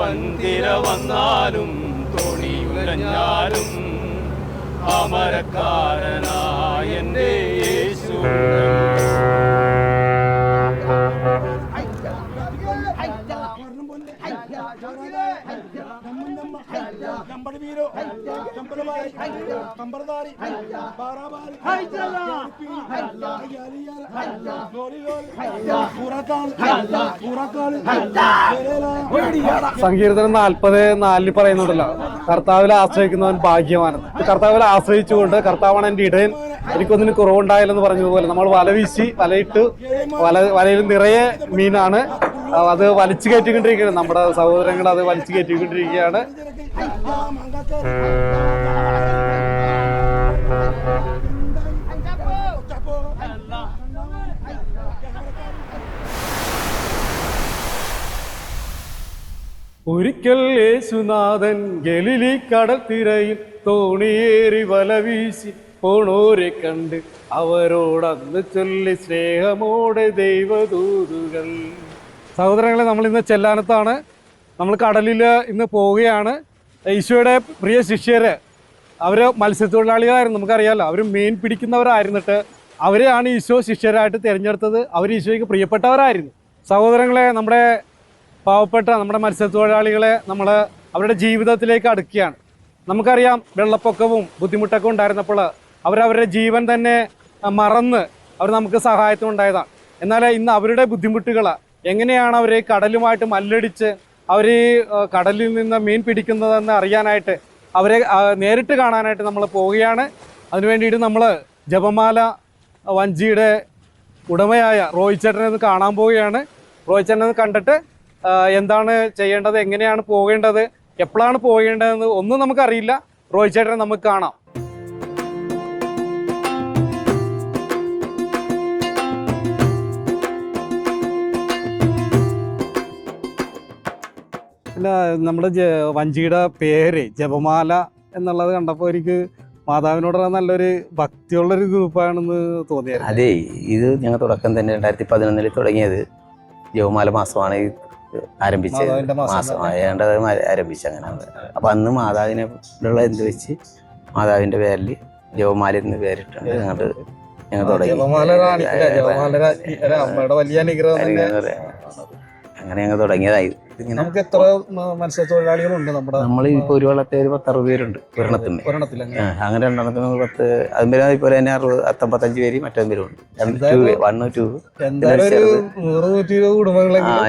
വൻതിര വന്നാലും തോണിയുലഞ്ഞാലും അമരക്കാരനായ എൻ്റെ യേശു. സങ്കീർത്തനം 40:4 പറയുന്നുണ്ടല്ലോ, കർത്താവിൽ ആശ്രയിക്കുന്നവൻ ഭാഗ്യവാൻ. കർത്താവിൽ ആശ്രയിച്ചുകൊണ്ട് കർത്താവാണ് എൻ്റെ ഇടയൻ, എനിക്കൊന്നിനും കുറവുണ്ടായില്ലെന്ന് പറഞ്ഞതുപോലെ നമ്മൾ വല വീശി വലയിട്ട് വലയിൽ നിറയെ മീനാണ്, അത് വലിച്ചു കയറ്റിക്കൊണ്ടിരിക്കുകയാണ്. നമ്മുടെ സഹോദരങ്ങൾ അത് വലിച്ചു കയറ്റിക്കൊണ്ടിരിക്കുകയാണ്. ഒരിക്കൽ യേശുനാഥൻ ഗലിലി കടൽ തിരയിൽ തോണിയേറി വല വീശി പോണോരെ കണ്ട് അവരോടന്ന് ചൊല്ലി സ്നേഹമോടെ ദൈവദൂതുകൾ. സഹോദരങ്ങളെ, നമ്മൾ ഇന്ന് ചെല്ലാനത്താണ്. നമ്മൾ കടലിൽ ഇന്ന് പോവുകയാണ്. ഈശോയുടെ പ്രിയ ശിഷ്യര് അവർ മത്സ്യത്തൊഴിലാളികളായിരുന്നു, നമുക്കറിയാമല്ലോ. അവർ മീൻ പിടിക്കുന്നവരായിരുന്നിട്ട് അവരെയാണ് ഈശോ ശിഷ്യരായിട്ട് തിരഞ്ഞെടുത്തത്. അവർ ഈശോയ്ക്ക് പ്രിയപ്പെട്ടവരായിരുന്നു. സഹോദരങ്ങളെ, നമ്മുടെ പാവപ്പെട്ട നമ്മുടെ മത്സ്യത്തൊഴിലാളികളെ നമ്മൾ അവരുടെ ജീവിതത്തിലേക്ക് അടുക്കുകയാണ്. നമുക്കറിയാം, വെള്ളപ്പൊക്കവും ബുദ്ധിമുട്ടൊക്കെ ഉണ്ടായിരുന്നപ്പോൾ അവരവരുടെ ജീവൻ തന്നെ മറന്ന് അവർ നമുക്ക് സഹായത്തിനുണ്ടായതാണ്. എന്നാൽ ഇന്ന് അവരുടെ ബുദ്ധിമുട്ടുകൾ എങ്ങനെയാണ് അവർ കടലുമായിട്ട് മല്ലടിച്ച് അവർ കടലിൽ നിന്ന് മീൻ പിടിക്കുന്നതെന്ന് അറിയാനായിട്ട്, അവരെ നേരിട്ട് കാണാനായിട്ട് നമ്മൾ പോവുകയാണ്. അതിനു വേണ്ടിയിട്ട് നമ്മൾ ജപമാല വഞ്ചിയുടെ ഉടമയായ റോയ് ചേട്ടനെ കാണാൻ പോവുകയാണ്. റോയ് ചേട്ടനെ കണ്ടിട്ട് എന്താണ് ചെയ്യേണ്ടത്, എങ്ങനെയാണ് പോകേണ്ടത്, എപ്പോഴാണ് പോകേണ്ടതെന്ന് ഒന്നും നമുക്കറിയില്ല. റോയ് ചേട്ടനെ നമുക്ക് കാണാം. പിന്നെ നമ്മുടെ വഞ്ചിയുടെ പേര് ജപമാല എന്നുള്ളത് കണ്ടപ്പോൾ എനിക്ക് മാതാവിനോടുള്ള നല്ലൊരു ഭക്തിയുള്ളൊരു ഗ്രൂപ്പാണെന്ന് തോന്നിയത്. അതെ, ഇത് ഞങ്ങൾ തുടക്കം തന്നെ 2011 തുടങ്ങിയത് ജപമാല മാസമാണ് ആരംഭിച്ചത്. ആരംഭിച്ച അങ്ങനെയാണ്. അപ്പം അന്ന് മാതാവിനുള്ള എന്ത് വെച്ച് മാതാവിൻ്റെ പേരിൽ ജപമാല എന്ന് പേരിട്ടുണ്ട് ഞങ്ങൾ തുടങ്ങി. അങ്ങനെ ഞങ്ങൾ തുടങ്ങിയതായി. നമുക്ക് എത്ര മത്സ്യത്തൊഴിലാളികളുണ്ട്? നമ്മൾ ഇപ്പോൾ ഒരു വള്ളത്തെ 10-60 പേരുണ്ട് ഒരെണ്ണത്തിന്. അങ്ങനെ രണ്ടെണ്ണത്തിന് 10, അതുപോലെ ഇപ്പോൾ തന്നെ 65 പേര് മറ്റൊരു ഉണ്ട്. 1 2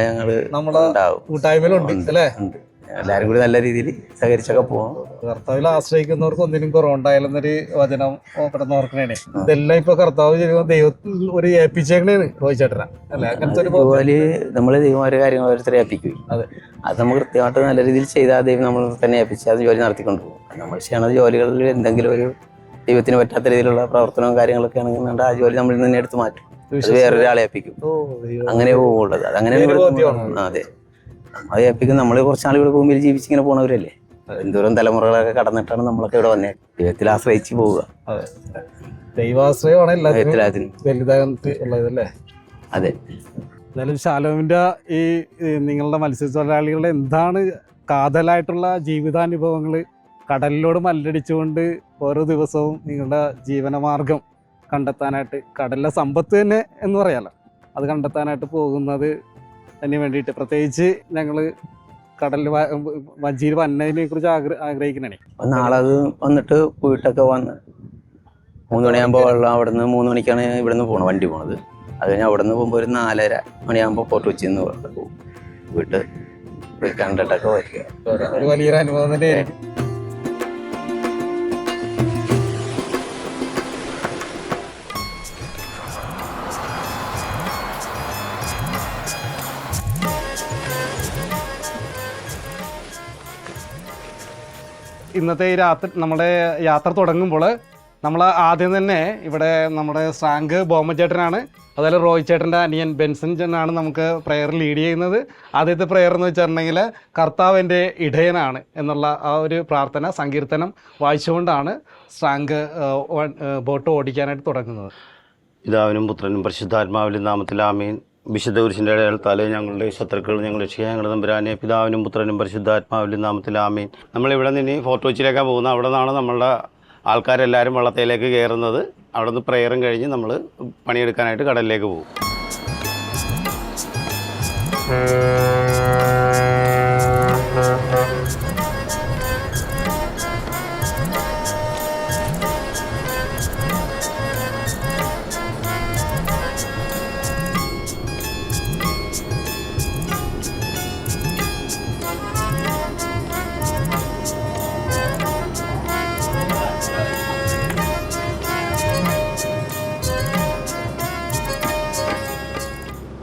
ഞങ്ങള് നമ്മുടെ കൂട്ടായ്മയിലുണ്ട് അല്ലേ? എല്ലാവരും കൂടി നല്ല രീതിയിൽ സഹകരിച്ചൊക്കെ പോകും. കർത്താവിൽ ആശ്രയിക്കുന്നവർക്ക് ഒന്നിനും കുറവുണ്ടായാലെന്നൊരു വചനം ഓർക്കണേ. ഇതെല്ലാം ഇപ്പൊ കർത്താവ് ദൈവത്തിൽ ഒരു ഏൽപ്പിച്ചേക്കണേന്ന് ചോദിച്ചേട്ടനാ അല്ലെ? അങ്ങനത്തെ അതുപോലെ നമ്മള് ദൈവം ഓരോ കാര്യങ്ങൾ ഓരോരുത്തരെ ഏൽപ്പിക്കും. അത് നമ്മൾ കൃത്യമായിട്ട് നല്ല രീതിയിൽ ചെയ്താൽ ദൈവം നമ്മൾ തന്നെ ഏൽപ്പിച്ച് അത് ജോലി നടത്തിക്കൊണ്ട് പോകും. നമ്മൾ ചെയ്യണത് ജോലികളിൽ എന്തെങ്കിലും ഒരു ദൈവത്തിന് പറ്റാത്ത രീതിയിലുള്ള പ്രവർത്തനവും കാര്യങ്ങളൊക്കെ ആണെങ്കിൽ ആ ജോലി നമ്മൾ തന്നെ എടുത്ത് മാറ്റും. അത് വേറൊരാളെ ഏൽപ്പിക്കും. അങ്ങനെ പോകുള്ളത് അതങ്ങനെ. അതെ, അത് ഏൽപ്പിക്കും. നമ്മൾ കുറച്ചാൾ ഇവിടെ ഭൂമിയിൽ ജീവിച്ചിങ്ങനെ പോണവരല്ലേ. എന്തോരം തലമുറകളൊക്കെ കടന്നിട്ടാണ് നമ്മളൊക്കെ ഇവിടെ വന്നേ. ദൈവത്തിൽ ആശ്രയിച്ച് പോവുക. ദൈവാശ്രയമാണ് എല്ലാത്തിനും വലുതാകല്ലേ? അതെ. എന്തായാലും ശാലോമിന്റെ ഈ നിങ്ങളുടെ മത്സ്യത്തൊഴിലാളികളുടെ എന്താണ് കാതലായിട്ടുള്ള ജീവിതാനുഭവങ്ങൾ, കടലിനോട് മല്ലടിച്ചുകൊണ്ട് ഓരോ ദിവസവും നിങ്ങളുടെ ജീവനമാർഗം കണ്ടെത്താനായിട്ട്, കടലിലെ സമ്പത്ത് തന്നെ എന്ന് പറയാമല്ലോ, അത് കണ്ടെത്താനായിട്ട് പോകുന്നത് അതിന് വേണ്ടിയിട്ട് പ്രത്യേകിച്ച് ഞങ്ങൾ കടലിൽ വഞ്ചിയിൽ വന്നതിനെ കുറിച്ച് ആഗ്രഹിക്കണേ. നാളെ അത് വന്നിട്ട് പോയിട്ടൊക്കെ വന്ന് 3 മണിയാകുമ്പോൾ വെള്ളം അവിടെ നിന്ന് 3 മണിക്കാണ് ഇവിടെ നിന്ന് പോകണം, വണ്ടി പോണത്. അത് കഴിഞ്ഞാൽ അവിടെ നിന്ന് പോകുമ്പോൾ ഒരു 4:30 മണിയാകുമ്പോൾ ഫോർട്ട് കൊച്ചിയിൽ നിന്ന് പോകും. വീട്ട് കണ്ടിട്ടൊക്കെ വരിക. വലിയൊരു അനുഭവം തന്നെയായിരിക്കും. ഇന്നത്തെ ഈ നമ്മുടെ യാത്ര തുടങ്ങുമ്പോൾ നമ്മൾ ആദ്യം തന്നെ ഇവിടെ നമ്മുടെ സ്രാങ്ക് ബോമച്ചേട്ടനാണ്, അതുപോലെ റോയ് ചേട്ടൻ്റെ അനിയൻ ബെൻസൺ ചേട്ടനാണ് നമുക്ക് പ്രെയർ ലീഡ് ചെയ്യുന്നത്. ആദ്യത്തെ പ്രെയർ എന്ന് വെച്ചിട്ടുണ്ടെങ്കിൽ കർത്താവിൻ്റെ ഇടയനാണ് എന്നുള്ള ആ ഒരു പ്രാർത്ഥന സങ്കീർത്തനം വായിച്ചുകൊണ്ടാണ് സ്രാങ്ക് ബോട്ട് ഓടിക്കാനായിട്ട് തുടങ്ങുന്നത്. പിതാവിനും പുത്രനും പരിശുദ്ധാത്മാവിൻ്റെ നാമത്തിൽ ആമേൻ. വിശുദ്ധ കുരിശിൻ്റെ അടയാളത്താൽ ഞങ്ങളുടെ ശത്രുക്കൾ ഞങ്ങൾ രക്ഷിക്കുക. ഞങ്ങളുടെ തമ്പുരാനെ പിതാവിനും പുത്രനും പരിശുദ്ധാത്മാവിൻ്റെ നാമത്തിൽ ആമേൻ. നമ്മളിവിടെ നിന്ന് ഫോർട്ട് കൊച്ചിയിലേക്കാണ് പോകുന്നത്. അവിടെ നിന്നാണ് നമ്മളുടെ ആൾക്കാരെല്ലാവരും വള്ളത്തേലേക്ക് കയറുന്നത്. അവിടെ നിന്ന് പ്രെയറും കഴിഞ്ഞ് നമ്മൾ പണിയെടുക്കാനായിട്ട് കടലിലേക്ക് പോകും.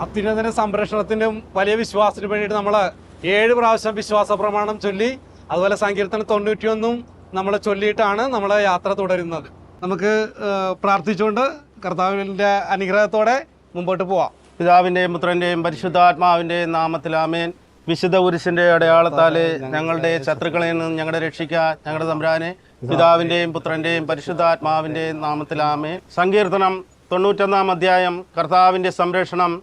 അത്യുന്നതന സംരക്ഷണത്തിനും വലിയ വിശ്വാസത്തിന് വേണ്ടിയിട്ട് നമ്മൾ 7 പ്രാവശ്യം വിശ്വാസ പ്രമാണം ചൊല്ലി, അതുപോലെ സങ്കീർത്തനം 91 നമ്മൾ ചൊല്ലിയിട്ടാണ് നമ്മൾ യാത്ര തുടരുന്നത്. നമുക്ക് പ്രാർത്ഥിച്ചുകൊണ്ട് കർത്താവിൻ്റെ അനുഗ്രഹത്തോടെ മുമ്പോട്ട് പോവാം. പിതാവിൻ്റെയും പുത്രൻ്റെയും പരിശുദ്ധാത്മാവിൻ്റെയും നാമത്തിൽ ആമേൻ. വിശുദ്ധ കുരിശിൻ്റെ അടയാളത്താൽ ഞങ്ങളുടെ ശത്രുക്കളിൽ നിന്ന് ഞങ്ങളുടെ രക്ഷിക്കുക. ഞങ്ങളുടെ തമ്പുരാനെ പിതാവിൻ്റെയും പുത്രൻ്റെയും പരിശുദ്ധാത്മാവിൻ്റെയും നാമത്തിൽ ആമേൻ. സങ്കീർത്തനം 91 അധ്യായം. കർത്താവിൻ്റെ സംരക്ഷണം.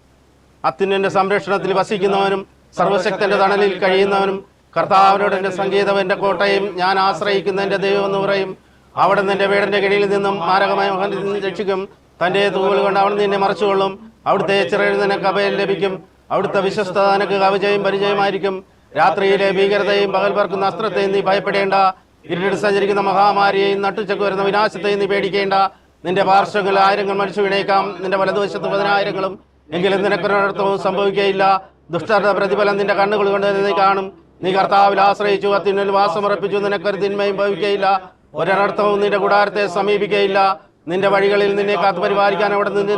അത്യുന്നതന്റെ സംരക്ഷണത്തിൽ വസിക്കുന്നവനും സർവശക്തന്റെ തണലിൽ കഴിയുന്നവനും കർത്താവിനോട് എൻ്റെ സംഗീതം എൻ്റെ കോട്ടയും ഞാൻ ആശ്രയിക്കുന്ന എൻ്റെ ദൈവം എന്ന് പറയും. അവിടെ നിന്ന് എൻ്റെ വീടിൻ്റെ കിഴിയിൽ നിന്നും മാരകമായ മഹനിൽ നിന്ന് രക്ഷിക്കും. തൻ്റെ തൂവൽ കൊണ്ട് അവിടെ നിന്നെ മറച്ചുകൊള്ളും. അവിടുത്തെ ചിറയിൽ നിനക്ക് അഭയം ലഭിക്കും. അവിടുത്തെ വിശ്വസ്തത നിനക്ക് കവചയും പരിചയമായിരിക്കും. രാത്രിയിലെ ഭീകരതയും പകൽ പറക്കുന്ന അസ്ത്രത്തെയും നീ ഭയപ്പെടേണ്ട. ഇരുട്ട് സഞ്ചരിക്കുന്ന മഹാമാരിയെയും നട്ടുച്ചക്ക് വരുന്ന വിനാശത്തെയും നീ പേടിക്കേണ്ട. നിന്റെ പാർശ്വങ്ങളിൽ 1000 മരിച്ചു വീണേക്കാം, നിന്റെ വലതുവശത്ത് 10,000 എങ്കിലും നിനക്കൊരിടത്തും സംഭവിക്കുകയില്ല. ദുഷ്ടരുടെ പ്രതിഫലം നിന്റെ കണ്ണുകൾ കൊണ്ട് നീ കാണും. നീ കർത്താവിൽ ആശ്രയിച്ചു, അത്യുന്നതിൽ വാസമുറപ്പിച്ചു, നിനക്കൊരു തിന്മയും ഭവിക്കുകയില്ല. ഒരിടത്തവും നിന്റെ കൂടാരത്തെ സമീപിക്കുകയില്ല. നിന്റെ വഴികളിൽ നിന്നെ കാത്തു പരിപാലിക്കാൻ അവിടെ നിന്ന്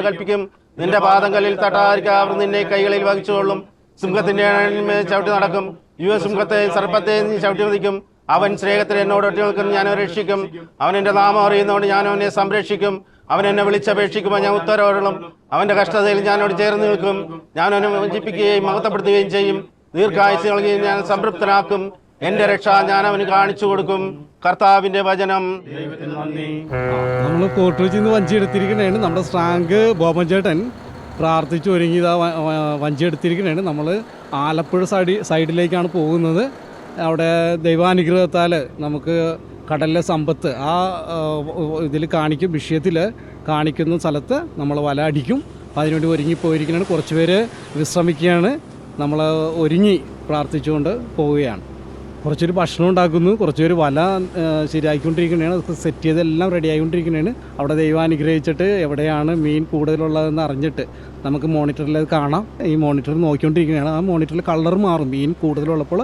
കൽപ്പിക്കും. നിന്റെ പാദങ്ങളിൽ തട്ടാതിരിക്കാൻ അവർ നിന്നെ കൈകളിൽ വഹിച്ചുകൊള്ളും. സിംഹത്തിന്റെ ചവിട്ടി നടക്കും. യുവസിംഹത്തെയും സർപ്പത്തെയും നീ ചവിട്ടി മതിക്കും. അവൻ സ്നേഹത്തിൽ എന്നോട് ഒട്ടി നിൽക്കും, ഞാൻ അവനെ രക്ഷിക്കും. അവൻ എൻ്റെ നാമം അറിയുന്നതുകൊണ്ട് ഞാൻ അവനെ സംരക്ഷിക്കും. അവൻ എന്നെ വിളിച്ചപേക്ഷിക്കുമ്പോൾ ഞാൻ ഉത്തരവരുളും. അവന്റെ കഷ്ടതയിൽ ഞാനോട് ചേർന്ന് നിൽക്കും. ഞാൻ അവനെ വഞ്ചിപ്പിക്കുകയും മഹത്വപ്പെടുത്തുകയും ചെയ്യും. ദീർഘായുസ് നൽകുകയും ഞാൻ സംതൃപ്തനാക്കും. എന്റെ രക്ഷ ഞാൻ അവന് കാണിച്ചു കൊടുക്കും. കർത്താവിന്റെ വചനം. നമ്മൾ കോർട്ട് വെച്ച് ഇന്ന് വഞ്ചി എടുത്തിരിക്കുന്നതാണ്. നമ്മുടെ സ്ട്രാങ്ക് ബോബൻചേട്ടൻ പ്രാർത്ഥിച്ചു ഒരുങ്ങി വഞ്ചി എടുത്തിരിക്കുന്നതാണ്. നമ്മൾ ആലപ്പുഴ സൈഡിലേക്കാണ് പോകുന്നത്. അവിടെ ദൈവാനുഗ്രഹത്താൽ നമുക്ക് കടലിലെ സമ്പത്ത് ആ ഇതിൽ കാണിക്കും, വിഷയത്തിൽ കാണിക്കുന്ന സ്ഥലത്ത് നമ്മൾ വല അടിക്കും. അപ്പോൾ അതിനുവേണ്ടി ഒരുങ്ങിപ്പോയിരിക്കുന്നതാണ്. കുറച്ച് പേര് വിശ്രമിക്കുകയാണ്. നമ്മൾ ഒരുങ്ങി പ്രാർത്ഥിച്ചുകൊണ്ട് പോവുകയാണ്. കുറച്ചൊരു ഭക്ഷണം ഉണ്ടാക്കുന്നു, കുറച്ച് പേര് വല ശരിയാക്കിക്കൊണ്ടിരിക്കുന്നതാണ്. Set ചെയ്തെല്ലാം ready ആയിക്കൊണ്ടിരിക്കുന്നതാണ്. അവിടെ ദൈവം അനുഗ്രഹിച്ചിട്ട് എവിടെയാണ് മീൻ കൂടുതലുള്ളതെന്ന് അറിഞ്ഞിട്ട് നമുക്ക് മോണിറ്ററിൽ കാണാം. ഈ മോണിറ്ററിൽ നോക്കിക്കൊണ്ടിരിക്കുന്നതാണ്. ആ മോണിറ്ററിൽ കളർ മാറും. മീൻ കൂടുതലുള്ളപ്പോൾ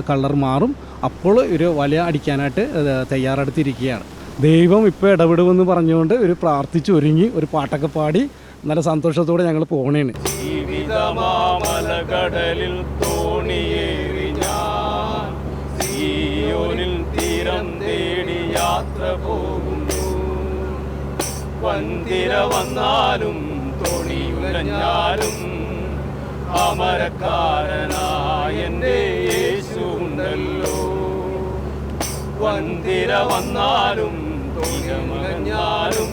കളർ മാറും. അപ്പോൾ ഒരു വല അടിക്കാനായിട്ട് തയ്യാറെടുത്തിരിക്കുകയാണ്. ദൈവം ഇപ്പോൾ ഇടപെടുമെന്ന് പറഞ്ഞുകൊണ്ട് ഒരു പ്രാർത്ഥിച്ച് ഒരുങ്ങി ഒരു പാട്ടൊക്കെ പാടി നല്ല സന്തോഷത്തോടെ ഞങ്ങൾ പോകണേണ്. ജീവിതമാമലകടലിൽ തോണിയേറി ഞാൻ സിയോനിൽ തീരം തേടി യാത്ര പോകുന്നു. വന്തിര വന്നാലും തോണിയുലഞ്ഞാലും അമരക്കാരനായ എൻ്റെ യേശു ഉണ്ടല്ലോ. വന്തിര വന്നാലും തോണിയുലഞ്ഞാലും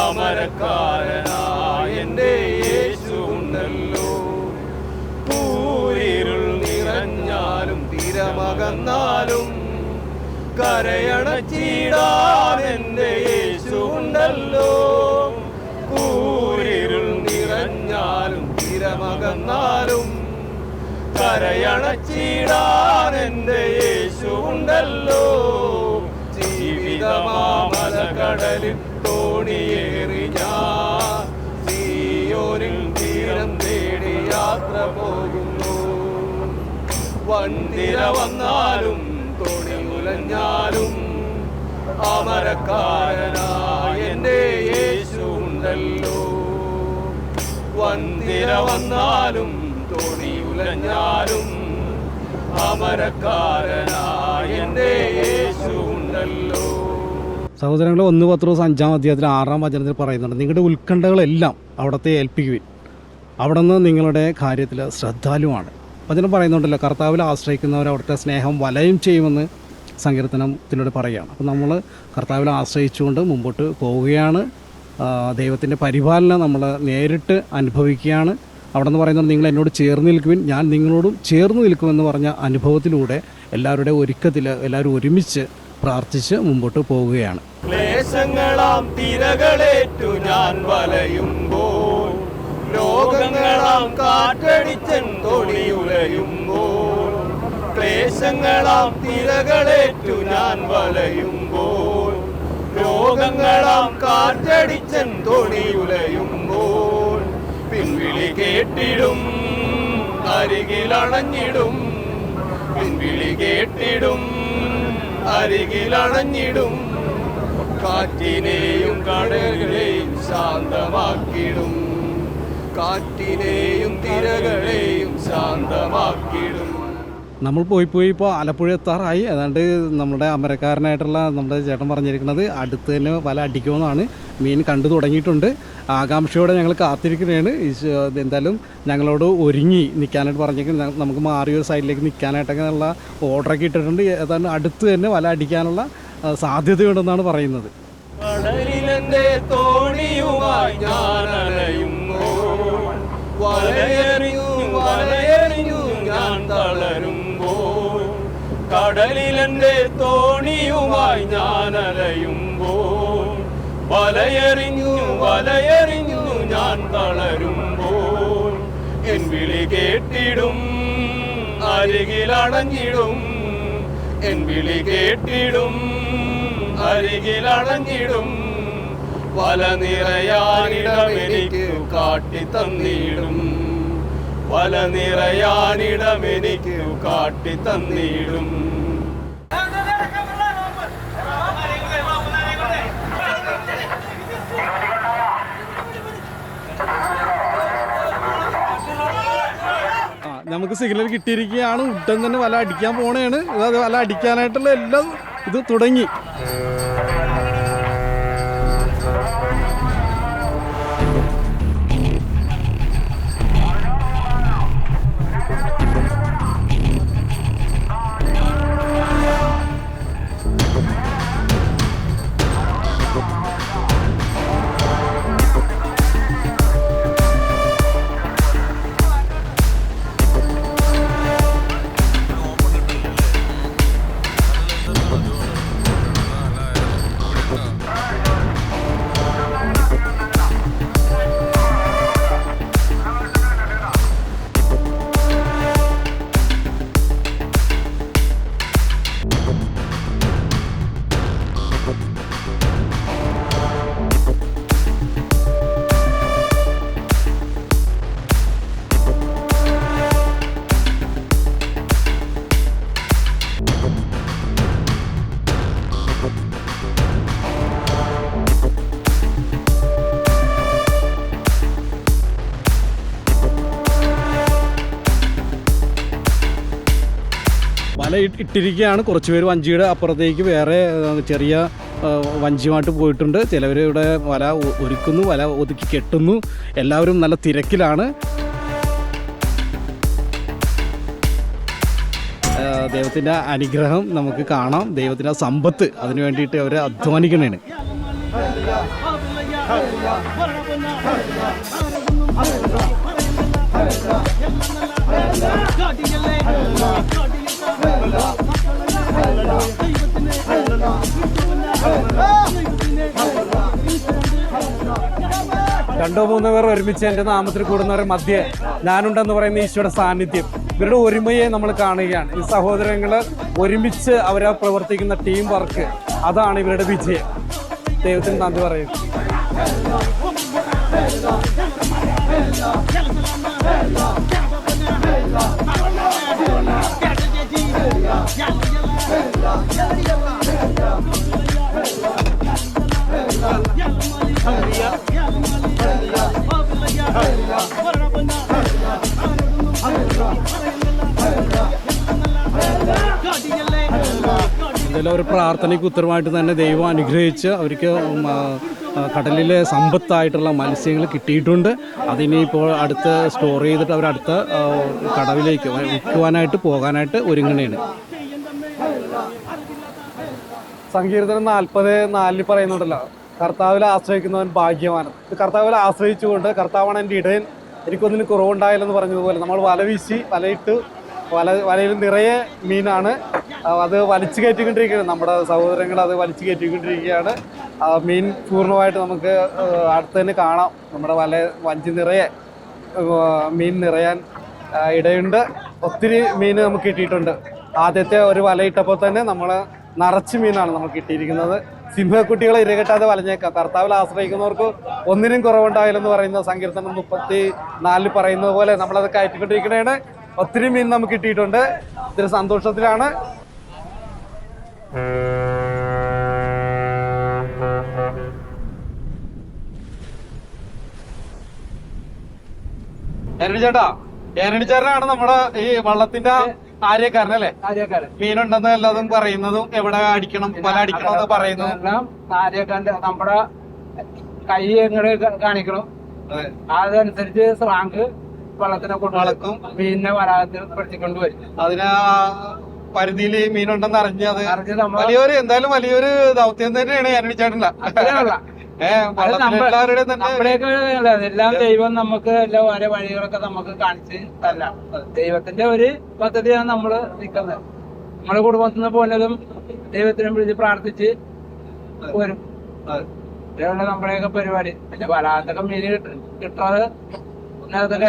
അമരക്കാരനായ എൻ്റെ യേശു ഉണ്ടല്ലോ. കൂരിരുൾ നിറഞ്ഞാലും തിരമകന്നാലും കരയണച്ചിടാൻ എൻ്റെ യേശു ഉണ്ടല്ലോ. കൂരിരുൾ നിറഞ്ഞാലും തിരമകന്നാലും കരയണച്ചിടാൻ എൻ്റെ യേശു ഉണ്ടല്ലോ. ജീവിതമാമലകടലിൽ തോണിയേറി ഞാൻ സിയോനിൽ തീരം തേടി യാത്ര പോകുന്നു. വന്തിര വന്നാലും തോണി മുലഞ്ഞാലും അമരക്കാരനായ എൻ്റെ യേശു ഉണ്ടല്ലോ. വന്തിര വന്നാലും തോണി ഉലഞ്ഞാലും അമരക്കാരനായ എൻ്റെ യേശു ഉണ്ടല്ലോ. സഹോദരങ്ങളെ, 1 പത്രോസ് 5-ാം അധ്യായത്തിൽ 6-ാം വചനത്തിൽ പറയുന്നുണ്ട്, നിങ്ങളുടെ ഉത്കണ്ഠകളെല്ലാം അവിടത്തെ ഏൽപ്പിക്കുവിൻ, അവിടെ നിന്ന് നിങ്ങളുടെ കാര്യത്തിൽ ശ്രദ്ധാലുവാണ്. വചനം പറയുന്നുണ്ടല്ലോ, കർത്താവിൽ ആശ്രയിക്കുന്നവർ അവിടുത്തെ സ്നേഹം വലയം ചെയ്യുമെന്ന് സങ്കീർത്തനത്തിലൂടെ പറയുകയാണ്. അപ്പോൾ നമ്മൾ കർത്താവിൽ ആശ്രയിച്ചുകൊണ്ട് മുമ്പോട്ട് പോവുകയാണ്. ദൈവത്തിൻ്റെ പരിപാലനം നമ്മൾ നേരിട്ട് അനുഭവിക്കുകയാണ്. അവിടെ നിന്ന് പറയുന്നത് നിങ്ങൾ എന്നോട് ചേർന്ന് നിൽക്കുവിൻ, ഞാൻ നിങ്ങളോടും ചേർന്ന് നിൽക്കുമെന്ന് പറഞ്ഞ അനുഭവത്തിലൂടെ എല്ലാവരുടെയും ഒരുക്കത്തിൽ എല്ലാവരും ഒരുമിച്ച് പ്രാർത്ഥിച്ച് മുമ്പോട്ട് പോവുകയാണ്. ക്ലേശങ്ങളാം തിരകളേറ്റു ഞാൻ വലയുമ്പോൾ, ലോകങ്ങളാം കാറ്റടിച്ചൻ തോണിയുലയുമ്പോൾ, ക്ലേശങ്ങളാം തിരകളേറ്റു ഞാൻ വലയുമ്പോൾ, ലോകങ്ങളാം കാറ്റടിച്ചൻ തോണിയുലയുമ്പോൾ, പിൻവിളി കേട്ടിടും അരികിലണഞ്ഞിടും, പിൻവിളി കേട്ടിടും അരികിലണഞ്ഞിടും, കാറ്റിനെയും കടലിനെയും ശാന്തമാക്കിടും, കാറ്റിനെയും തിരകളെയും ശാന്തമാക്കിടും. നമ്മൾ പോയി ഇപ്പോൾ ആലപ്പുഴ എത്താറായി. ഏതാണ്ട് നമ്മുടെ അമരക്കാരനായിട്ടുള്ള നമ്മുടെ ചേട്ടൻ പറഞ്ഞിരിക്കുന്നത് അടുത്ത് തന്നെ വല അടിക്കുമെന്നാണ്. മീൻ കണ്ടു തുടങ്ങിയിട്ടുണ്ട്. ആകാംക്ഷയോടെ ഞങ്ങൾ കാത്തിരിക്കുകയാണ്. എന്തായാലും ഞങ്ങളോട് ഒരുങ്ങി നിൽക്കാനായിട്ട് പറഞ്ഞേക്കുന്നത്, നമുക്ക് മാറിയൊരു സൈഡിലേക്ക് നിൽക്കാനായിട്ടൊക്കെ ഉള്ള ഓർഡറൊക്കെ ഇട്ടിട്ടുണ്ട്. ഏതാണ്ട് അടുത്ത് തന്നെ വല അടിക്കാനുള്ള സാധ്യതയുണ്ടെന്നാണ് പറയുന്നത്. കടലിലെന്റെ തോണിയുമായി ഞാൻ അലയുമ്പോൾ, വലയെറിഞ്ഞു ഞാൻ തളരുമ്പോൾ, കടലിലെന്റെ തോണിയുമായി ഞാൻ അലയുമ്പോൾ, വലയെറിഞ്ഞു ഞാൻ തളരുമ്പോൾ, എൻ വിളി കേട്ടിടും അരികിലണഞ്ഞിടും, എൻ വിളി കേട്ടിടും അരികിലണഞ്ഞിടും, വല നിറയാനിടമെനിക്ക് കാട്ടിത്തന്നിടും, വല നിറയാനിടമെനിക്ക് കാട്ടിത്തന്നിടും. നമുക്ക് സിഗ്നൽ കിട്ടിയിരിക്കുകയാണ്. ഉടൻ തന്നെ വല അടിക്കാൻ പോണേണ്. അതായത് വല അടിക്കാനായിട്ടുള്ള എല്ലാം ഇത് തുടങ്ങി. വല ഇട്ടിരിക്കുകയാണ്. കുറച്ച് പേര് വഞ്ചിയുടെ അപ്പുറത്തേക്ക് വേറെ ചെറിയ വഞ്ചിയുമായിട്ട് പോയിട്ടുണ്ട്. ചിലവർ ഇവിടെ വല ഒരുക്കുന്നു, വല ഒതുക്കി കെട്ടുന്നു. എല്ലാവരും നല്ല തിരക്കിലാണ്. ദൈവത്തിൻ്റെ അനുഗ്രഹം നമുക്ക് കാണാം. ദൈവത്തിൻ്റെ സമ്പത്ത് അതിനു വേണ്ടിയിട്ട് അവർ അധ്വാനിക്കണേണ്. രണ്ടോ മൂന്നോ പേർ ഒരുമിച്ച് എൻ്റെ നാമത്തിൽ കൂടുന്നവരെ മധ്യേ ഞാനുണ്ടെന്ന് പറയുന്ന ഈശോയുടെ സാന്നിധ്യം, ഇവരുടെ ഒരുമയെ നമ്മൾ കാണുകയാണ്. ഈ സഹോദരങ്ങൾ ഒരുമിച്ച് അവരെ പ്രവർത്തിക്കുന്ന ടീം വർക്ക്, അതാണ് ഇവരുടെ വിജയം. ദൈവത്തിന് നന്ദി പറയും. ഇതിൽ ഒരു പ്രാർത്ഥനയ്ക്ക് ഉത്തരമായിട്ട് തന്നെ ദൈവം അനുഗ്രഹിച്ച് അവർക്ക് കടലിലെ സമ്പത്തായിട്ടുള്ള മത്സ്യങ്ങൾ കിട്ടിയിട്ടുണ്ട്. അതിനിപ്പോൾ അടുത്ത് സ്റ്റോർ ചെയ്തിട്ട് അവരടുത്ത കടവിലേക്ക് വിൽക്കുവാനായിട്ട് പോകാനായിട്ട് ഒരുങ്ങണേണ്. സങ്കീർത്തനം 40:4 പറയുന്നുണ്ടല്ലോ, കർത്താവിൽ ആശ്രയിക്കുന്നവൻ ഭാഗ്യവാൻ. കർത്താവിൽ ആശ്രയിച്ചുകൊണ്ട് കർത്താവാണ് എൻ്റെ ഇടയൻ, എനിക്കൊന്നിനും കുറവുണ്ടായില്ലെന്ന് പറഞ്ഞതുപോലെ നമ്മൾ വല വീശി വലയിട്ട് വലയിൽ നിറയെ മീനാണ്. അത് വലിച്ചു കയറ്റിക്കൊണ്ടിരിക്കുകയാണ്, നമ്മുടെ സഹോദരങ്ങൾ അത് വലിച്ചു കയറ്റിക്കൊണ്ടിരിക്കുകയാണ്. മീൻ പൂർണ്ണമായിട്ട് നമുക്ക് അടുത്ത് തന്നെ കാണാം. നമ്മുടെ വഞ്ചി നിറയെ മീൻ നിറയാൻ ഇടയുണ്ട്. ഒത്തിരി മീൻ നമുക്ക് കിട്ടിയിട്ടുണ്ട്. ആദ്യത്തെ ഒരു വലയിട്ടപ്പോൾ തന്നെ നമ്മൾ നിറച്ച് മീനാണ് നമുക്ക് കിട്ടിയിരിക്കുന്നത്. സിംഹക്കുട്ടികളെ ഇരകെട്ടാതെ വലഞ്ഞേക്കാം. കർത്താവിൽ ആശ്രയിക്കുന്നവർക്ക് ഒന്നിനും കുറവുണ്ടായില്ലെന്ന് പറയുന്ന സങ്കീർത്തനം 34 പറയുന്നത് പോലെ നമ്മളത് കയറ്റിക്കൊണ്ടിരിക്കുകയാണ്. ഒത്തിരി മീൻ നമുക്ക് കിട്ടിയിട്ടുണ്ട്. ഇത്തിരി സന്തോഷത്തിലാണ്. ഏരണിച്ചേട്ടനാണ് നമ്മുടെ ഈ വള്ളത്തിന്റെ ആര്യക്കാരനല്ലേ? മീനുണ്ടെന്ന് എല്ലാതും പറയുന്നതും എവിടെ അടിക്കണം വല അടിക്കണം എന്ന് പറയുന്നതും ആര്യക്കാരന്റെ നമ്മുടെ കൈ എങ്ങനെ കാണിക്കണം, അതനുസരിച്ച് സ്രാങ്ക് വള്ളത്തിനെ കൊണ്ട് വളക്കും, മീനിനെ വരാത്തിൽ പെടുത്തിക്കൊണ്ട് വരും. അതിന് പരിധിയിൽ മീനുണ്ടെന്ന് അറിഞ്ഞത് എന്തായാലും വലിയൊരു ദൗത്യം തന്നെയാണ് ഏരണിച്ചേട്ടനില്ല. എല്ലാം ദൈവം നമുക്ക് എല്ലാം ഓരോ വഴികളൊക്കെ നമുക്ക് കാണിച്ച് തല്ല. ദൈവത്തിന്റെ ഒരു പദ്ധതിയാണ് നമ്മള് നിൽക്കുന്നത്. നമ്മുടെ കുടുംബത്തിൽ നിന്ന് പോലും ദൈവത്തിനെ വിളിച്ച് പ്രാർത്ഥിച്ച് വരും. ഇതാണ് നമ്മുടെയൊക്കെ പരിപാടി. പിന്നെ വരാത്തൊക്കെ മീൻ കിട്ടാതെ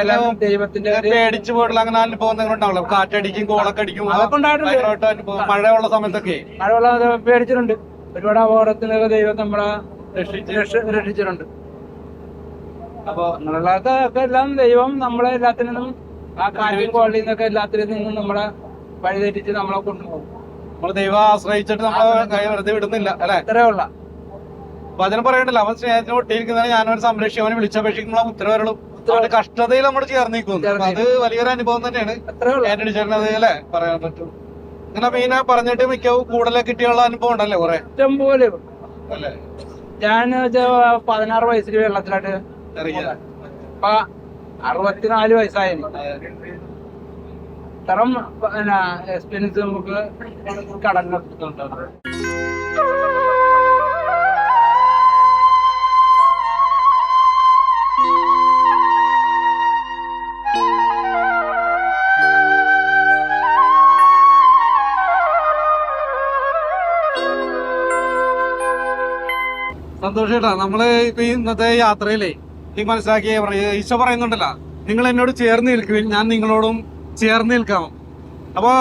എല്ലാം ദൈവത്തിന്റെ പേടിച്ചു പോയിട്ടുള്ള അങ്ങനെ അനുഭവങ്ങളുണ്ടാവുള്ളൂ. കാറ്റടിക്കും കോളൊക്കെ അടിക്കും, അതൊക്കെ ഉണ്ടായിട്ടുണ്ട്. മഴയുള്ള സമയത്തൊക്കെ മഴയുള്ള പേടിച്ചിട്ടുണ്ട്. ഒരുപാട് അപകടത്തിനൊക്കെ ദൈവം നമ്മളെ രക്ഷിച്ചിട്ടുണ്ട്. അപ്പൊ അങ്ങനെയുള്ളതൊക്കെ എല്ലാം ദൈവം നമ്മളെ എല്ലാത്തിനും ആ കാറ്റും കോളിൽ നിന്നൊക്കെ എല്ലാത്തിനും നിന്നും നമ്മളെ വഴിതെറ്റിച്ച് നമ്മളെ കൊണ്ടുപോകും. നമ്മൾ ദൈവം ആശ്രയിച്ചിട്ട് നമ്മളെ കൈ വെറുതെ വിടുന്നില്ല അല്ലെ? ഇത്രയുള്ള വചനം പറയണ്ടല്ലോ, അവൻ സ്നേഹത്തിന് ഒട്ടിയിരിക്കുന്നതാണ് ഞാനൊരു സംരക്ഷിക്കും, അവനെ വിളിച്ചപേക്ഷിക്കുമ്പോൾ ഉത്തരവരുള്ളൂ. അവന്റെ കഷ്ടതയിൽ നമ്മൾ ചേർന്നിരിക്കുന്നു. അത് വലിയൊരു അനുഭവം തന്നെയാണ് ഏരണിച്ചേട്ടനത് അല്ലെ പറയാൻ പറ്റും. ഇങ്ങനെ മീനെ പറഞ്ഞിട്ട് മിക്കവും കൂടുതൽ കിട്ടിയുള്ള അനുഭവം ഉണ്ടല്ലേ കുറെ? ഇഷ്ടം പോലെ. അല്ലേ? ഞാൻ 16 വയസ്സിൽ വെള്ളത്തിലായിട്ട് ഇപ്പൊ 64 വയസ്സായി. ഇത്തരം എക്സ്പീരിയൻസ് നമുക്ക് കടന്നു. സന്തോഷേട്ടാ, നമ്മള് ഇപ്പൊ ഇന്നത്തെ യാത്രയിലേ എനിക്ക് മനസ്സിലാക്കിയ ഈശോ പറയുന്നുണ്ടല്ലോ, നിങ്ങൾ എന്നോട് ചേർന്ന് നിൽക്കുവിൻ, ഞാൻ നിങ്ങളോടും ചേർന്ന് നിൽക്കാം. അപ്പൊ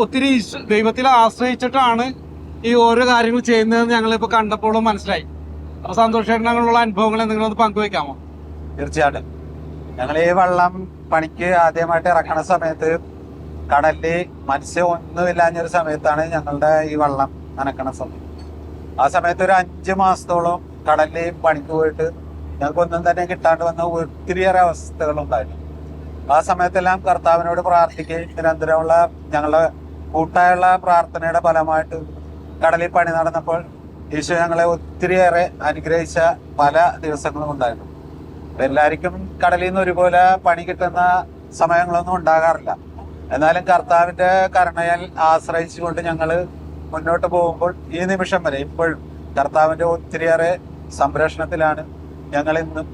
ഒത്തിരി ദൈവത്തിൽ ആശ്രയിച്ചിട്ടാണ് ഈ ഓരോ കാര്യങ്ങൾ ചെയ്യുന്നതെന്ന് ഞങ്ങളിപ്പോ കണ്ടപ്പോഴും മനസ്സിലായി. അപ്പൊ സന്തോഷേട്ടനുള്ള അനുഭവങ്ങൾ എന്തെങ്കിലും പങ്കുവെക്കാമോ? തീർച്ചയായിട്ടും. ഞങ്ങൾ ഈ വള്ളം പണിക്ക് ആദ്യമായിട്ട് ഇറക്കണ സമയത്ത് കടലില് മത്സ്യം ഒന്നുമില്ലാഞ്ഞൊരു സമയത്താണ് ഞങ്ങളുടെ ഈ വള്ളം നനക്കണ സമയം. ആ സമയത്ത് ഒരു 5 മാസത്തോളം കടലിൽ പണിക്ക് പോയിട്ട് ഞങ്ങൾക്കൊന്നും തന്നെ കിട്ടാണ്ട് വന്ന ഒത്തിരിയേറെ അവസ്ഥകളുണ്ടായിരുന്നു. ആ സമയത്തെല്ലാം കർത്താവിനോട് പ്രാർത്ഥിക്കുകയും നിരന്തരമുള്ള ഞങ്ങളുടെ കൂട്ടായുള്ള പ്രാർത്ഥനയുടെ ഫലമായിട്ട് കടലിൽ പണി നടന്നപ്പോൾ ഈശോ ഞങ്ങളെ ഒത്തിരിയേറെ അനുഗ്രഹിച്ച പല ദിവസങ്ങളും ഉണ്ടായിരുന്നു. എല്ലാവർക്കും കടലിൽ നിന്ന് ഒരുപോലെ പണി കിട്ടുന്ന സമയങ്ങളൊന്നും ഉണ്ടാകാറില്ല. എന്നാലും കർത്താവിന്റെ കരുണയാൽ ആശ്രയിച്ചുകൊണ്ട് ഞങ്ങള് മുന്നോട്ട് പോകുമ്പോൾ ഈ നിമിഷം വരെ ഇപ്പോഴും കർത്താവിന്റെ ഒത്തിരിയേറെ സംരക്ഷണത്തിലാണ് ഞങ്ങൾ ഇന്നും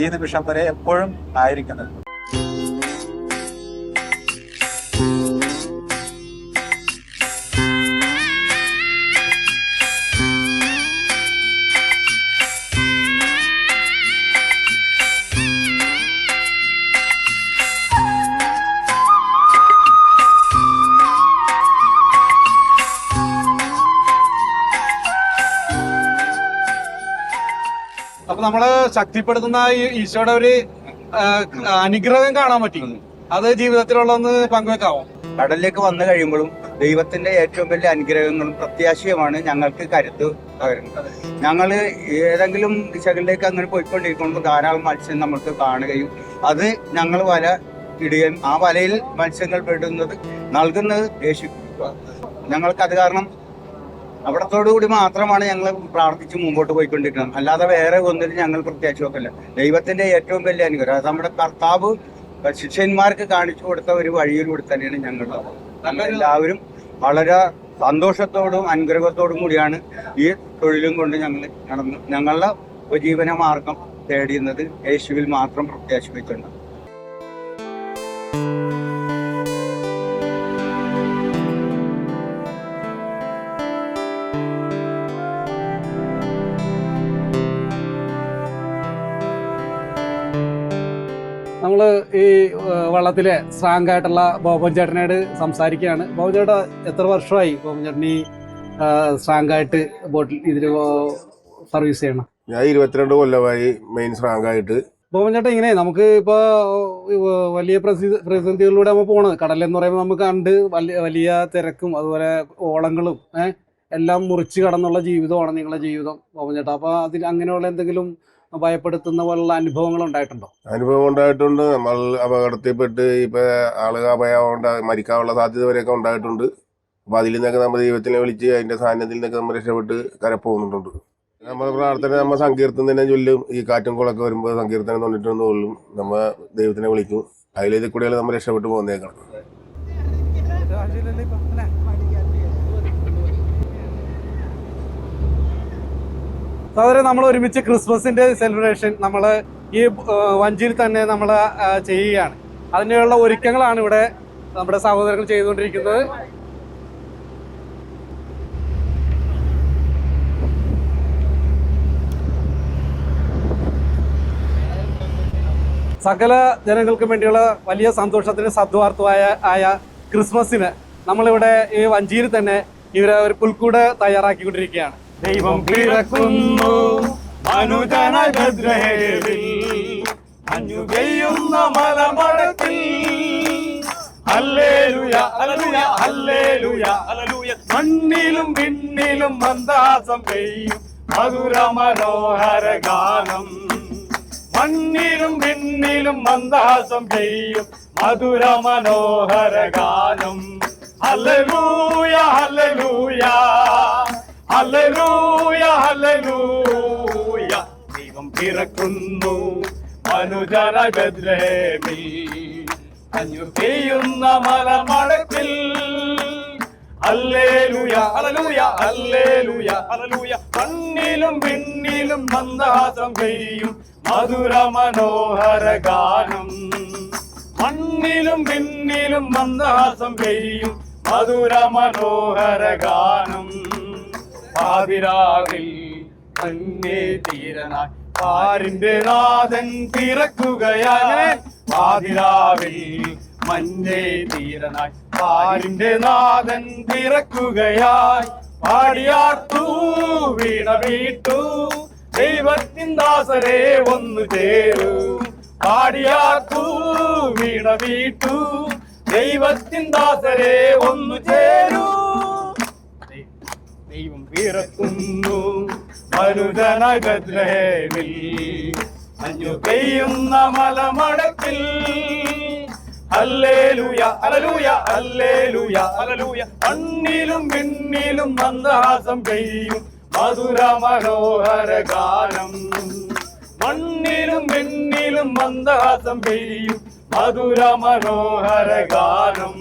ഈ നിമിഷം വരെ എപ്പോഴും ആയിരിക്കുന്നത്. അപ്പൊ നമ്മള് ശക്തിപ്പെടുത്തുന്ന ഈ ഈശോയുടെ ഒരു അനുഗ്രഹം കാണാൻ പറ്റി. അത് ജീവിതത്തിലുള്ളതെന്ന് പങ്കുവെക്കാവോ? കടലിലേക്ക് വന്നു കഴിയുമ്പോഴും ദൈവത്തിന്റെ ഏറ്റവും വലിയ അനുഗ്രഹങ്ങളും പ്രത്യാശയുമാണ് ഞങ്ങൾക്ക് കരുത്ത് പകരുന്നത്. ഞങ്ങൾ ഏതെങ്കിലും ദിശകളിലേക്ക് അങ്ങനെ പോയിക്കൊണ്ടിരിക്കുമ്പോൾ ധാരാളം മത്സ്യം നമ്മൾക്ക് കാണുകയും അത് ഞങ്ങൾ വല ഇടുകയും ആ വലയിൽ മത്സ്യങ്ങൾ പെടുന്നത് നൽകുന്നത് യേശു. ഞങ്ങൾക്ക് അത് കാരണം അവിടത്തോടുകൂടി മാത്രമാണ് ഞങ്ങൾ പ്രാർത്ഥിച്ച് മുമ്പോട്ട് പോയിക്കൊണ്ടിരിക്കുന്നത്. അല്ലാതെ വേറെ ഒന്നിനും ഞങ്ങൾ പ്രത്യാശ വെക്കില്ല. ദൈവത്തിന്റെ ഏറ്റവും വലിയ അനുഗ്രഹം അത് നമ്മുടെ കർത്താവ് ശിഷ്യന്മാർക്ക് കാണിച്ചു കൊടുത്ത ഒരു വഴിയിലൂടെ തന്നെയാണ് ഞങ്ങൾ എല്ലാവരും വളരെ സന്തോഷത്തോടും അനുഗ്രഹത്തോടും കൂടിയാണ് ഈ തൊഴിലും കൊണ്ട് ഞങ്ങൾ ഞങ്ങളുടെ ഉപജീവന മാർഗം തേടിയുന്നത് യേശുവിൽ മാത്രം പ്രത്യാശ വെച്ചുണ്ട്. നമ്മൾ ഈ വള്ളത്തിലെ സ്ട്രാങ് ആയിട്ടുള്ള ബോബൻ ചേട്ടനോട് സംസാരിക്കുകയാണ്. ബോബൻ ചേട്ടാ, എത്ര വർഷമായി ബോബൻ ചേട്ടൻ ഈ സ്ട്രാങ് ആയിട്ട് ബോട്ടിൽ ഇതിൽ സർവീസ് ചെയ്യണം? ഞാൻ 22 കൊല്ലമായി മെയിൻ സ്ട്രാങ് ആയിട്ട്. ബോബൻ ചേട്ടാ, ഇങ്ങനെ നമുക്ക് ഇപ്പോൾ വലിയ പ്രതിസന്ധികളിലൂടെ നമ്മൾ പോണത്, കടലെന്ന് പറയുമ്പോൾ നമുക്ക് കണ്ട് വലിയ തിരക്കും അതുപോലെ ഓളങ്ങളും എല്ലാം മുറിച്ച് കടന്നുള്ള ജീവിതമാണ് നിങ്ങളുടെ ജീവിതം ബോബൻ ചേട്ടാ. അപ്പോൾ അതിൽ അങ്ങനെയുള്ള എന്തെങ്കിലും ഭയപ്പെടുത്തുന്ന പോലുള്ള അനുഭവങ്ങൾ ഉണ്ടായിട്ടുണ്ടോ? അനുഭവം ഉണ്ടായിട്ടുണ്ട്. നമ്മൾ അപകടത്തിൽപ്പെട്ട് ഇപ്പൊ ആളുകൾ അഭയം മരിക്കാനുള്ള സാധ്യത വരെയൊക്കെ ഉണ്ടായിട്ടുണ്ട്. അപ്പൊ അതിൽ നിന്നൊക്കെ നമ്മൾ ദൈവത്തിനെ വിളിച്ച് അതിന്റെ സാന്നിധ്യത്തിൽ നിന്നൊക്കെ നമ്മൾ രക്ഷപ്പെട്ട് കരപ്പോകുന്നുണ്ട്. നമ്മൾ പ്രാർത്ഥന നമ്മൾ സങ്കീർത്തനം തന്നെ ചൊല്ലും. ഈ കാറ്റും കുളമൊക്കെ വരുമ്പോൾ സങ്കീർത്തനം തൊണ്ടിട്ടൊന്ന് കൊള്ളും, നമ്മൾ ദൈവത്തിനെ വിളിക്കും. അതിൽ കൂടെയാണ് നമ്മൾ രക്ഷപ്പെട്ട് പോകുന്നേക്കണം. സഹോദരൻ, നമ്മൾ ഒരുമിച്ച് ക്രിസ്മസിന്റെ സെലിബ്രേഷൻ നമ്മൾ ഈ വഞ്ചിയിൽ തന്നെ നമ്മൾ ചെയ്യുകയാണ്. അതിനുള്ള ഒരുക്കങ്ങളാണ് ഇവിടെ നമ്മുടെ സഹോദരങ്ങൾ ചെയ്തുകൊണ്ടിരിക്കുന്നത്. സകല ജനങ്ങൾക്കും വേണ്ടിയുള്ള വലിയ സന്തോഷത്തിന് സദ്വാർത്തമായ ക്രിസ്മസിന് നമ്മളിവിടെ ഈ വഞ്ചിയിൽ തന്നെ ഇവരെ ഒരു പുൽക്കൂട് തയ്യാറാക്കിക്കൊണ്ടിരിക്കുകയാണ്. ദൈവം പിറക്കുന്നു മനുജന ബേത്ലഹേമിൽ, മഞ്ഞു പെയ്യുന്ന മലമടക്കിൽ. ഹല്ലേലൂയ ഹല്ലേലൂയ ഹല്ലേലൂയ ഹല്ലേലൂയ. മണ്ണിലും വിണ്ണിലും മന്ദാസം പെയ്യും മധുര മനോഹര ഗാനം. മണ്ണിലും വിണ്ണിലും മന്ദാസം പെയ്യും മധുര മനോഹര ഗാനം. ഹല്ലേലൂയ ഹല്ലേലൂയ ഹല്ലേലൂയ ഹല്ലേലൂയ. ദൈവം പിറക്കുന്നു മനുജന ബേത്ലഹേമിൽ, മഞ്ഞു പെയ്യുന്ന മലമടക്കിൽ. ഹല്ലേലൂയ ഹല്ലേലൂയ ഹല്ലേലൂയ ഹല്ലേലൂയ. മണ്ണിലും വിണ്ണിലും മന്ദാസം പെയ്യും മധുര മനോഹര ഗാനം. മണ്ണിലും വിണ്ണിലും മന്ദാസം പെയ്യും മധുര മനോഹര ഗാനം. പാതിരാവിൽ മഞ്ഞേ തീരനായി പാരിന്റെ നാഥൻ പിറക്കുകയായി. പാതിരാവിൽ മഞ്ഞേ തീരനായി പാരിന്റെ നാഥൻ പിറക്കുകയായി. പാടിയാർത്തു വീണ വീട്ടു ദൈവത്തിൻ ദാസരെ ഒന്നു ചേരൂ. പാടിയാർത്തു വീണ വീട്ടു ദൈവത്തിൻ ദാസരെ ഒന്നു ചേരൂ. ദൈവം പിറക്കുന്നു മനുജന ബേത്ലഹേമിൽ, മഞ്ഞു പെയ്യുന്ന മലമടക്കിൽ. ഹല്ലേലൂയ ഹല്ലേലൂയ ഹല്ലേലൂയ ഹല്ലേലൂയ. മണ്ണിലും വിണ്ണിലും മന്ദഹാസം പെയ്യും മധുര മനോഹര ഗാനം. മണ്ണിലും വിണ്ണിലും മന്ദഹാസം പെയ്യും മധുര മനോഹര ഗാനം.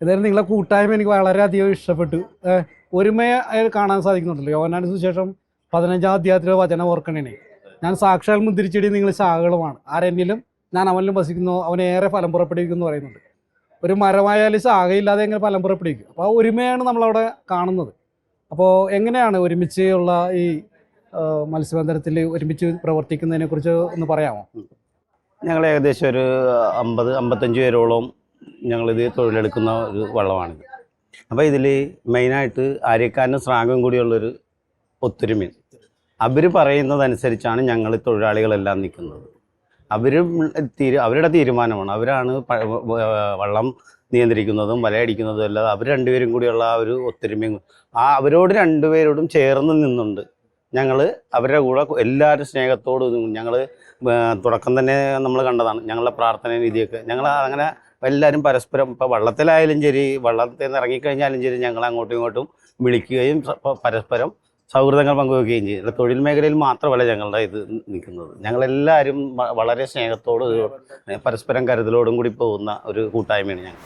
ഏതായാലും നിങ്ങളെ കൂട്ടായ്മ എനിക്ക് വളരെയധികം ഇഷ്ടപ്പെട്ടു. ഒരുമയെ കാണാൻ സാധിക്കുന്നുണ്ടല്ലോ. യോഹന്നാന്റെ സുവിശേഷം 15-ാം അധ്യായത്തിലെ വചനം ഓർക്കണേ, ഞാൻ സാക്ഷാൽ മുന്തിരിച്ചെടി നിങ്ങൾ ശാഖകളുമാണ്, ആരെന്നിലും ഞാൻ അവനിലും വസിക്കുന്നു, അവനേറെ ഫലം പുറപ്പെടുവിക്കുന്നു പറയുന്നുണ്ട്. ഒരു മരമായാലും ശാഖയില്ലാതെ എങ്ങനെ ഫലം പുറപ്പെടുവിക്കും? അപ്പോൾ ആ ഒരുമയാണ് നമ്മളവിടെ കാണുന്നത്. അപ്പോൾ എങ്ങനെയാണ് ഒരുമിച്ച് ഉള്ള ഈ മത്സ്യബന്ധനത്തിൽ ഒരുമിച്ച് പ്രവർത്തിക്കുന്നതിനെ കുറിച്ച് ഒന്ന് പറയാമോ? ഞങ്ങൾ ഏകദേശം ഒരു 50-55 പേരോളം ഞങ്ങളിത് തൊഴിലെടുക്കുന്ന ഒരു വള്ളമാണിത്. അപ്പോൾ ഇതിൽ മെയിനായിട്ട് ആര്യക്കാരനും സ്രാങ്കും കൂടിയുള്ളൊരു ഒത്തൊരുമ. അവർ പറയുന്നതനുസരിച്ചാണ് ഞങ്ങൾ തൊഴിലാളികളെല്ലാം നിൽക്കുന്നത്. അവരുടെ തീരുമാനമാണ്. അവരാണ് വള്ളം നിയന്ത്രിക്കുന്നതും വലയടിക്കുന്നതും അല്ലാതെ അവർ രണ്ടുപേരും കൂടിയുള്ള ആ ഒരു ഒത്തൊരുമയും അവരോട് രണ്ടുപേരോടും ചേർന്ന് നിന്നുണ്ട് ഞങ്ങൾ അവരുടെ കൂടെ എല്ലാവരും സ്നേഹത്തോടും. ഞങ്ങൾ തുടക്കം തന്നെ നമ്മൾ കണ്ടതാണ് ഞങ്ങളുടെ പ്രാർത്ഥന രീതിയൊക്കെ. ഞങ്ങൾ അങ്ങനെ എല്ലാവരും പരസ്പരം ഇപ്പോൾ വള്ളത്തിലായാലും ശരി, വള്ളത്തിൽ നിന്ന് ഇറങ്ങിക്കഴിഞ്ഞാലും ശരി, ഞങ്ങൾ അങ്ങോട്ടും ഇങ്ങോട്ടും വിളിക്കുകയും പരസ്പരം സൗഹൃദങ്ങൾ പങ്കുവെക്കുകയും ചെയ്യും. തൊഴിൽ മേഖലയിൽ മാത്രമല്ല ഞങ്ങളുടെ ഇത് നിൽക്കുന്നത്. ഞങ്ങളെല്ലാവരും വളരെ സ്നേഹത്തോട് പരസ്പരം കരുതലോടും കൂടി പോകുന്ന ഒരു കൂട്ടായ്മയാണ് ഞങ്ങൾ.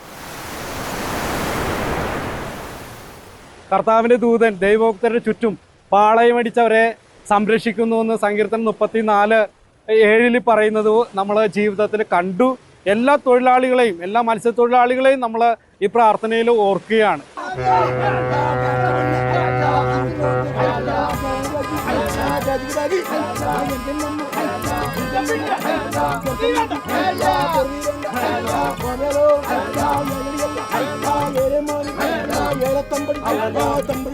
കർത്താവിൻ്റെ ദൂതൻ ദൈവഭക്തരുടെ ചുറ്റും പാളയമടിച്ചവരെ സംരക്ഷിക്കുന്നുവെന്ന് സങ്കീർത്തനം 34:7 പറയുന്നത് നമ്മൾ ജീവിതത്തിൽ കണ്ടു. എല്ലാ തൊഴിലാളികളെയും, എല്ലാ മത്സ്യത്തൊഴിലാളികളെയും നമ്മൾ ഈ പ്രാർത്ഥനയിൽ ഓർക്കുകയാണ്. തമ്പടി